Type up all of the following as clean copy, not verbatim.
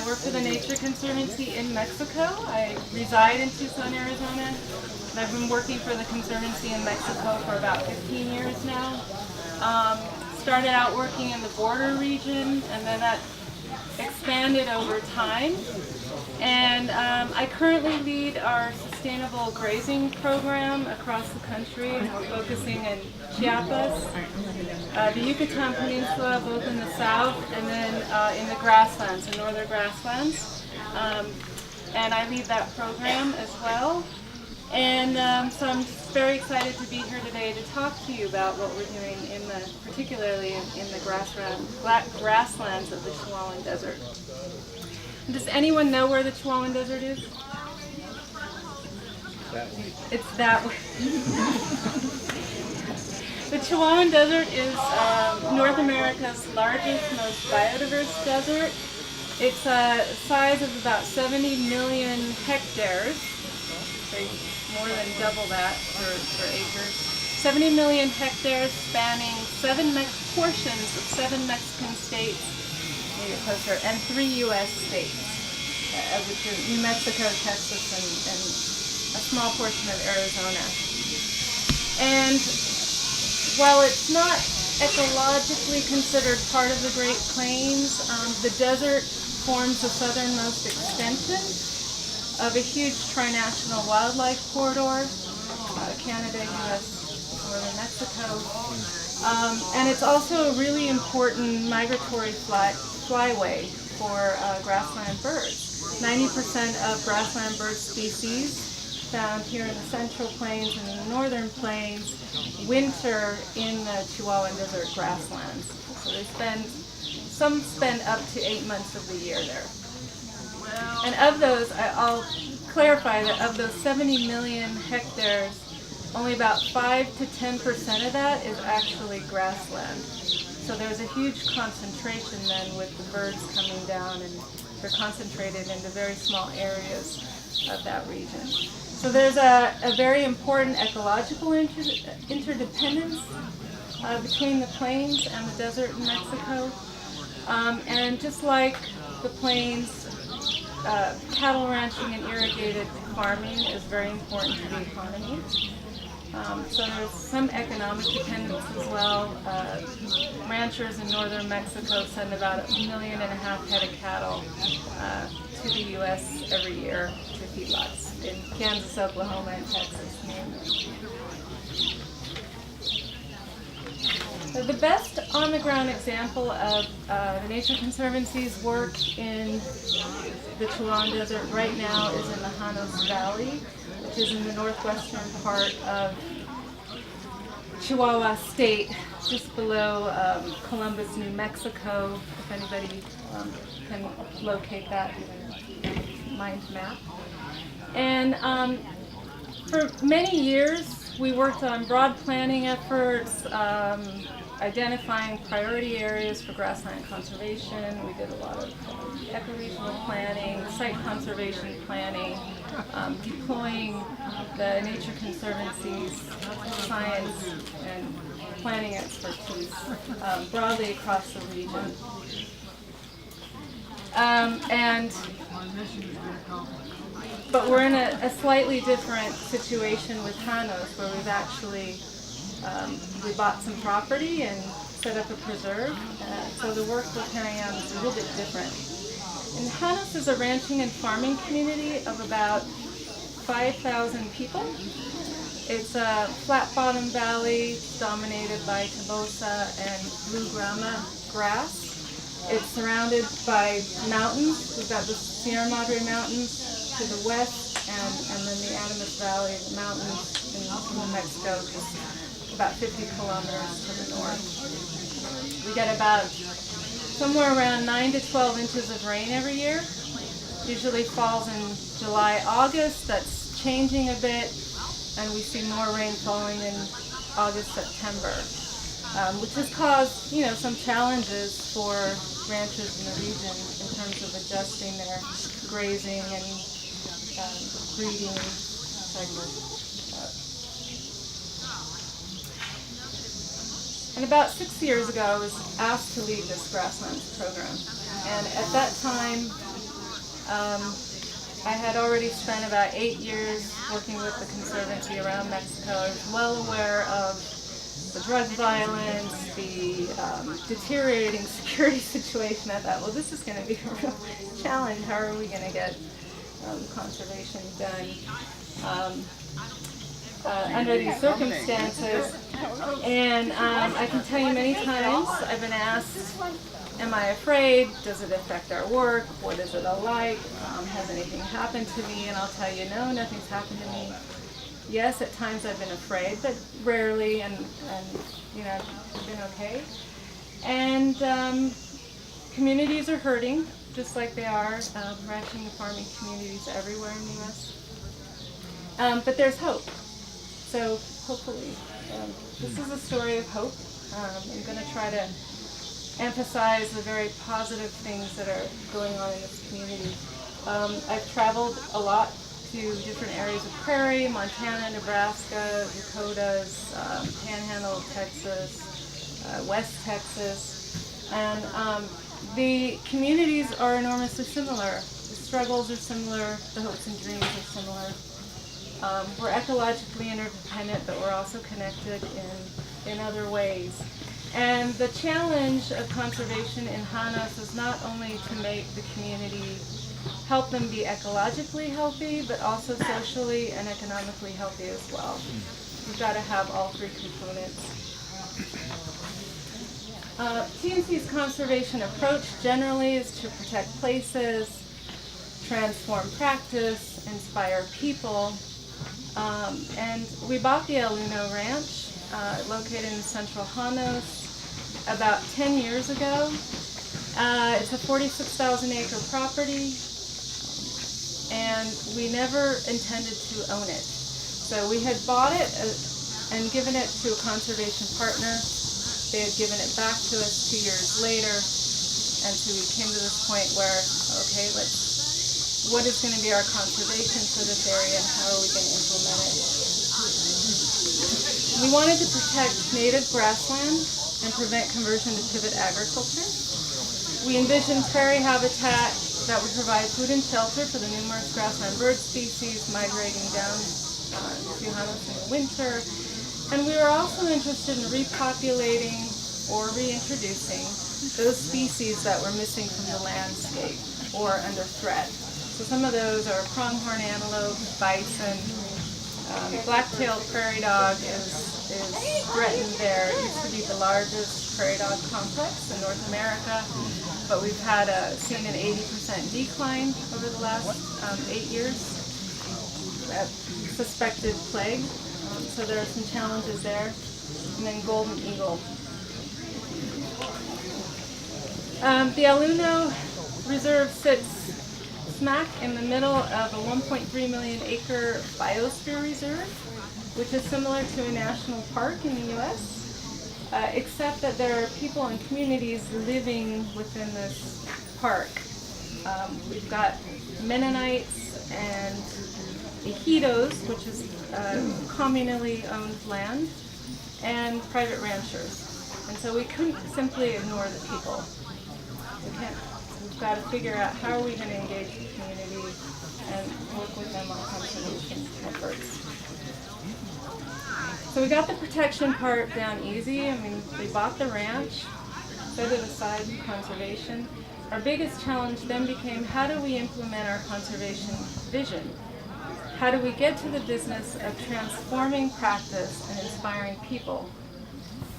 work for the Nature Conservancy in Mexico. I reside in Tucson, Arizona, and I've been working for the Conservancy in Mexico for about 15 years now. Started out working in the border region, and then that expanded over time. And I currently lead our sustainable grazing program across the country, and we're focusing in Chiapas, the Yucatan Peninsula, both in the south, and then in the grasslands, the northern grasslands. And I lead that program as well. And so I'm just very excited to be here today to talk to you about what we're doing particularly in the grasslands of the Chihuahuan Desert. Does anyone know where the Chihuahuan Desert is? That way. It's that way. The Chihuahuan Desert is North America's largest, most biodiverse desert. It's a size of about 70 million hectares. More than double that for acres. 70 million hectares spanning portions of 7 Mexican states, and 3 U.S. states, which are New Mexico, Texas, and a small portion of Arizona. And while it's not ecologically considered part of the Great Plains, the desert forms the southernmost extension of a huge trinational wildlife corridor, Canada, U.S., northern Mexico. And it's also a really important migratory flyway for grassland birds. 90% of grassland bird species found here in the Central Plains and in the Northern Plains winter in the Chihuahuan Desert grasslands. So some spend up to 8 months of the year there. And of those, I'll clarify that of those 70 million hectares, only about 5 to 10% of that is actually grassland. So there's a huge concentration then with the birds coming down, and they're concentrated into very small areas of that region. So there's a very important ecological interdependence between the plains and the desert in Mexico. And just like the plains, cattle ranching and irrigated farming is very important to the economy. So there's some economic dependence as well. Ranchers in northern Mexico send about 1.5 million head of cattle to the U.S. every year to feedlots in Kansas, Oklahoma, and Texas. So the best on-the-ground example of the Nature Conservancy's work in the Chihuahuan Desert right now is in the Janos Valley, which is in the northwestern part of Chihuahua State, just below Columbus, New Mexico, if anybody can locate that in a mind map. And for many years, we worked on broad planning efforts, identifying priority areas for grassland conservation. We did a lot of ecoregional planning, site conservation planning, deploying the Nature Conservancy's science and planning expertise broadly across the region. But we're in a slightly different situation with Janos, where we've actually we bought some property and set up a preserve. So the work we're carrying out is a little bit different. And Janos is a ranching and farming community of about 5,000 people. It's a flat-bottom valley dominated by tabosa and blue grama grass. It's surrounded by mountains. We've got the Sierra Madre Mountains to the west, and then the Animas Valley, the mountains in New Mexico, just about 50 kilometers to the north. We get about somewhere around 9 to 12 inches of rain every year. Usually falls in July, August. That's changing a bit, and we see more rain falling in August, September, which has caused, some challenges for ranchers in the region in terms of adjusting their grazing and breeding cycles. And about 6 years ago, I was asked to lead this grasslands program. And at that time, I had already spent about 8 years working with the Conservancy around Mexico. I was well aware of the drug violence, the deteriorating security situation. I thought, well, this is going to be a real challenge. How are we going to get conservation done under these circumstances? And I can tell you many times I've been asked, am I afraid? Does it affect our work? What is it all like? Has anything happened to me? And I'll tell you, no, nothing's happened to me. Yes, at times I've been afraid, but rarely, and you know, I've been okay. And communities are hurting, just like they are ranching and farming communities everywhere in the U.S. But there's hope. So hopefully, this is a story of hope. I'm going to try to emphasize the very positive things that are going on in this community. I've traveled a lot to different areas of Prairie, Montana, Nebraska, Dakotas, Panhandle, Texas, West Texas, and the communities are enormously similar. The struggles are similar, the hopes and dreams are similar. We're ecologically interdependent, but we're also connected in other ways. And the challenge of conservation in Janos is not only to make the community, help them be ecologically healthy, but also socially and economically healthy as well. We've got to have all three components. TNC's conservation approach generally is to protect places, transform practice, inspire people. And we bought the El Uno Ranch, located in central Janos, about 10 years ago. It's a 46,000 acre property, and we never intended to own it. So we had bought it and given it to a conservation partner. They had given it back to us 2 years later, and so we came to this point where, okay, what is going to be our conservation for this area, and how are we going to implement it? We wanted to protect native grassland and prevent conversion to pivot agriculture. We envisioned prairie habitat that would provide food and shelter for the numerous grassland bird species migrating down to Janos in the winter. And we were also interested in repopulating or reintroducing those species that were missing from the landscape or under threat. So some of those are pronghorn antelope, bison, black-tailed prairie dog is threatened there. It used to be the largest prairie dog complex in North America, but we've had seen an 80% decline over the last 8 years. Suspected plague, so there are some challenges there. And then golden eagle. The El Uno Reserve sits smack in the middle of a 1.3 million acre biosphere reserve, which is similar to a national park in the U.S., except that there are people and communities living within this park. We've got Mennonites and Aikidos, which is communally owned land, and private ranchers. And so we couldn't simply ignore the people. We can't. We've got to figure out how are we going to engage the community and work with them on conservation efforts. So we got the protection part down easy. I mean, we bought the ranch, set it aside for conservation. Our biggest challenge then became, how do we implement our conservation vision? How do we get to the business of transforming practice and inspiring people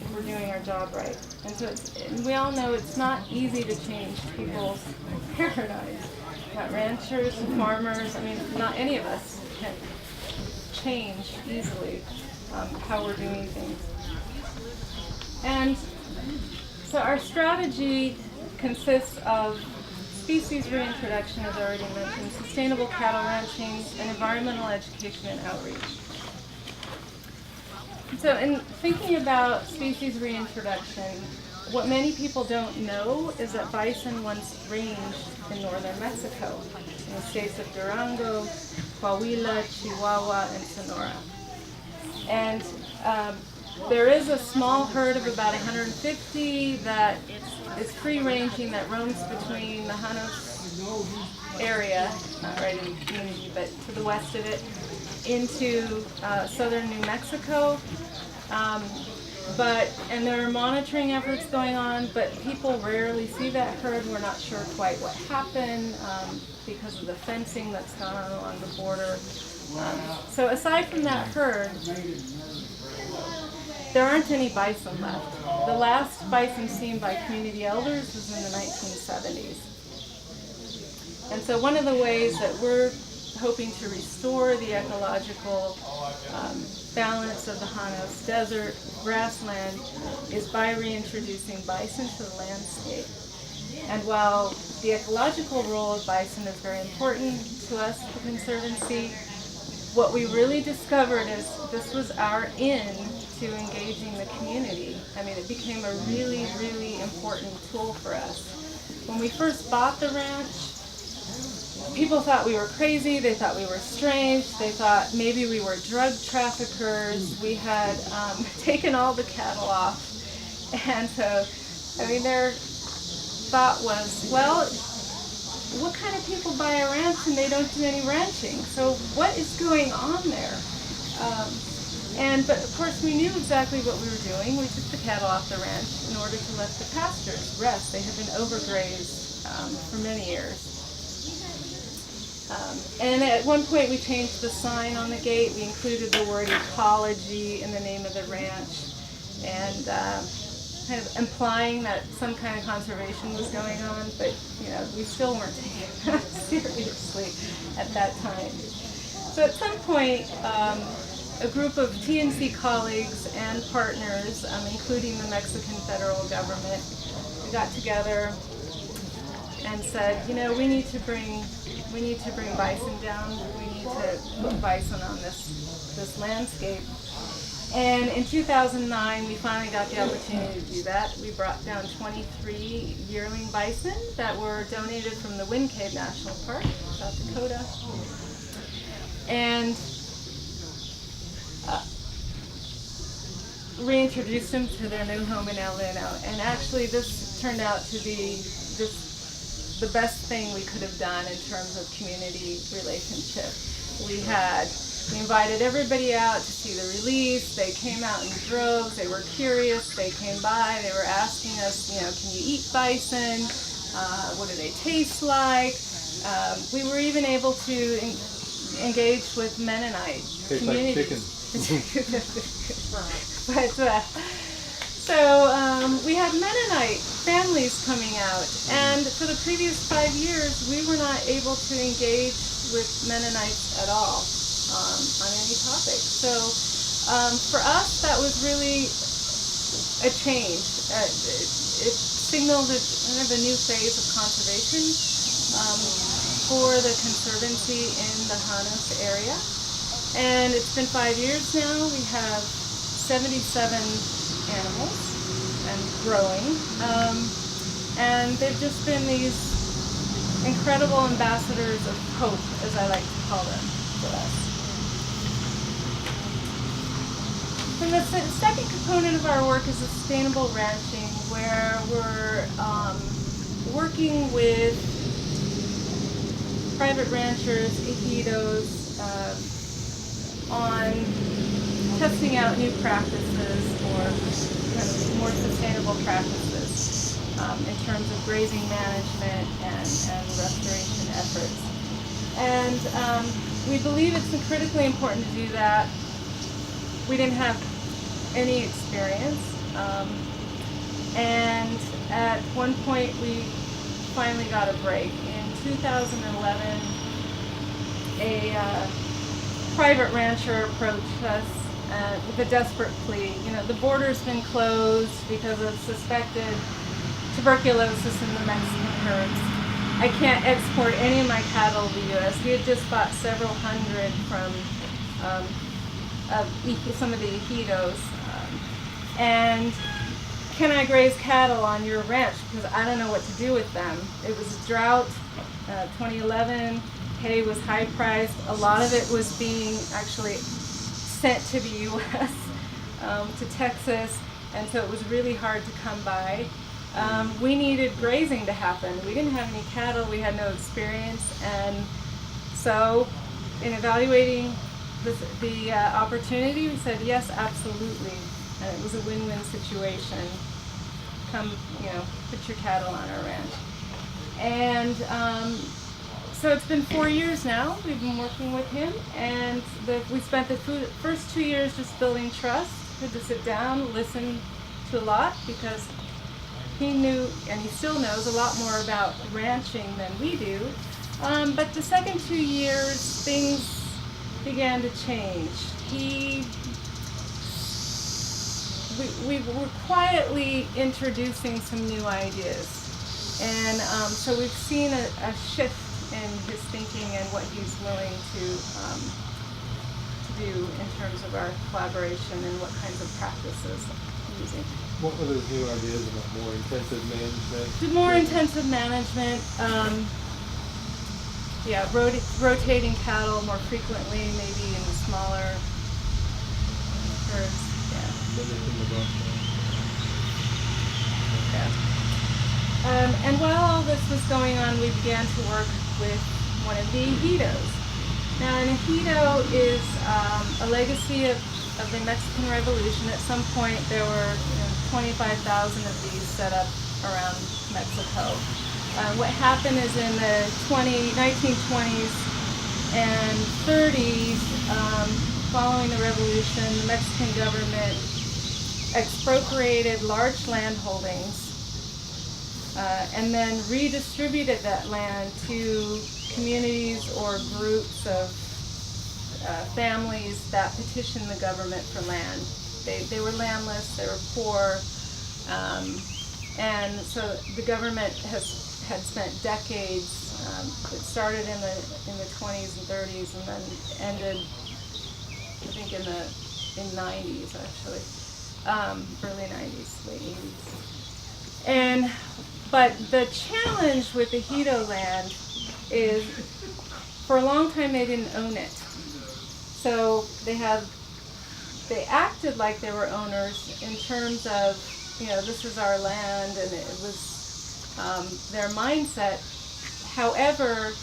if we're doing our job right? And so and we all know it's not easy to change people's paradigms. Not ranchers and farmers, I mean, not any of us can change easily how we're doing things. And so our strategy consists of species reintroduction, as I already mentioned, sustainable cattle ranching, and environmental education and outreach. So in thinking about species reintroduction, what many people don't know is that bison once ranged in northern Mexico, in the states of Durango, Coahuila, Chihuahua, and Sonora. And there is a small herd of about 150 that is free-ranging, that roams between the Janos area, not right in the community, but to the west of it, into southern New Mexico. And there are monitoring efforts going on, but people rarely see that herd. We're not sure quite what happened because of the fencing that's gone on along the border. So aside from that herd, there aren't any bison left. The last bison seen by community elders was in the 1970s. And so one of the ways that we're hoping to restore the ecological balance of the Janos Desert grassland is by reintroducing bison to the landscape. And while the ecological role of bison is very important to us at the Conservancy, what we really discovered is this was our in to engaging the community. I mean, it became a really, really important tool for us. When we first bought the ranch, people thought we were crazy, they thought we were strange, they thought maybe we were drug traffickers. We had taken all the cattle off. And so, I mean, their thought was, well, what kind of people buy a ranch and they don't do any ranching? So what is going on there? But of course we knew exactly what we were doing. We took the cattle off the ranch in order to let the pastures rest. They had been overgrazed for many years. And at one point we changed the sign on the gate. We included the word ecology in the name of the ranch, and kind of implying that some kind of conservation was going on, but we still weren't taking that seriously at that time. So at some point, a group of TNC colleagues and partners, including the Mexican federal government, we got together and said, we need to bring bison down. We need to put bison on this landscape. And in 2009, we finally got the opportunity to do that. We brought down 23 yearling bison that were donated from the Wind Cave National Park, South Dakota. And reintroduced them to their new home in El Reno. And actually, this turned out to be the best thing we could have done in terms of community relationship. We invited everybody out to see the release. They came out in droves. They were curious. They came by. They were asking us, can you eat bison? What do they taste like? We were even able to engage with Mennonite communities. We had Mennonite families coming out, and for the previous 5 years, we were not able to engage with Mennonites at all on any topic. So for us, that was really a change. It signaled kind of a new phase of conservation for the Conservancy in the Janos area. And it's been 5 years now. We have 77 animals and growing. And they've just been these incredible ambassadors of hope, as I like to call them, for us. And the second component of our work is sustainable ranching, where we're working with private ranchers, Aikidos, on testing out new practices or kind of more sustainable practices in terms of grazing management and restoration efforts. And we believe it's critically important to do that. We didn't have any experience. And at one point we finally got a break. In 2011, a private rancher approached us with a desperate plea. The border's been closed because of suspected tuberculosis in the Mexican herds. I can't export any of my cattle to the U.S. We had just bought several hundred from some of the Aikidos. And can I graze cattle on your ranch? Because I don't know what to do with them. It was a drought, 2011. Hay was high priced. A lot of it was being actually sent to the U.S., to Texas, and so it was really hard to come by. we needed grazing to happen. We didn't have any cattle, we had no experience, and so in evaluating the opportunity, we said yes, absolutely, and it was a win-win situation. Come, put your cattle on our ranch. And so it's been 4 years now. We've been working with him, and we spent the first 2 years just building trust. We had to sit down, listen to a lot, because he knew, and he still knows, a lot more about ranching than we do. But the second 2 years, things began to change. We were quietly introducing some new ideas. And so we've seen a shift in his thinking and what he's willing to do in terms of our collaboration and what kinds of practices he's using. What were those new ideas about more intensive management? More intensive management, rotating cattle more frequently, maybe in smaller herds. And while all this was going on, we began to work with one of the ejidos. Now, an ejido is a legacy of the Mexican Revolution. At some point, there were 25,000 of these set up around Mexico. What happened is in the 1920s and 30s, following the revolution, the Mexican government expropriated large land holdings and then redistributed that land to communities or groups of families that petitioned the government for land. They were landless, they were poor, and so the government had spent decades. It started in the 20s and 30s, and then ended, I think, in the 90s actually, early 90s, late 80s. But the challenge with the ejido land is, for a long time they didn't own it. So they acted like they were owners in terms of, this is our land, and it was their mindset. However,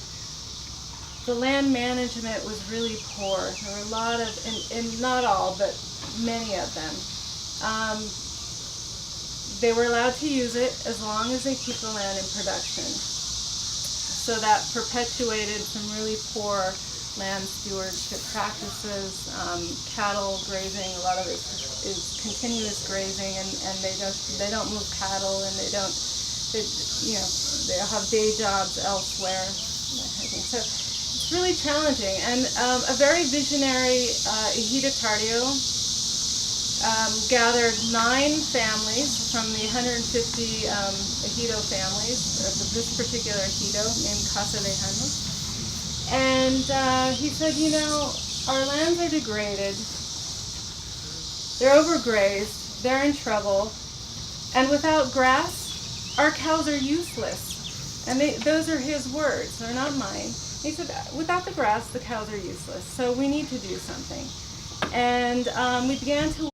the land management was really poor. There were a lot of, and not all, but many of them. They were allowed to use it as long as they keep the land in production. So that perpetuated some really poor land stewardship practices. Cattle grazing, a lot of it is continuous grazing, and they don't move cattle, and they have day jobs elsewhere. So it's really challenging, and a very visionary ejido cardio gathered 9 families from the 150 ejido families of this particular ejido named Casa de Jano. And he said, our lands are degraded, they're overgrazed, they're in trouble, and without grass, our cows are useless. And those are his words, they're not mine. He said, without the grass, the cows are useless, so we need to do something. And we began to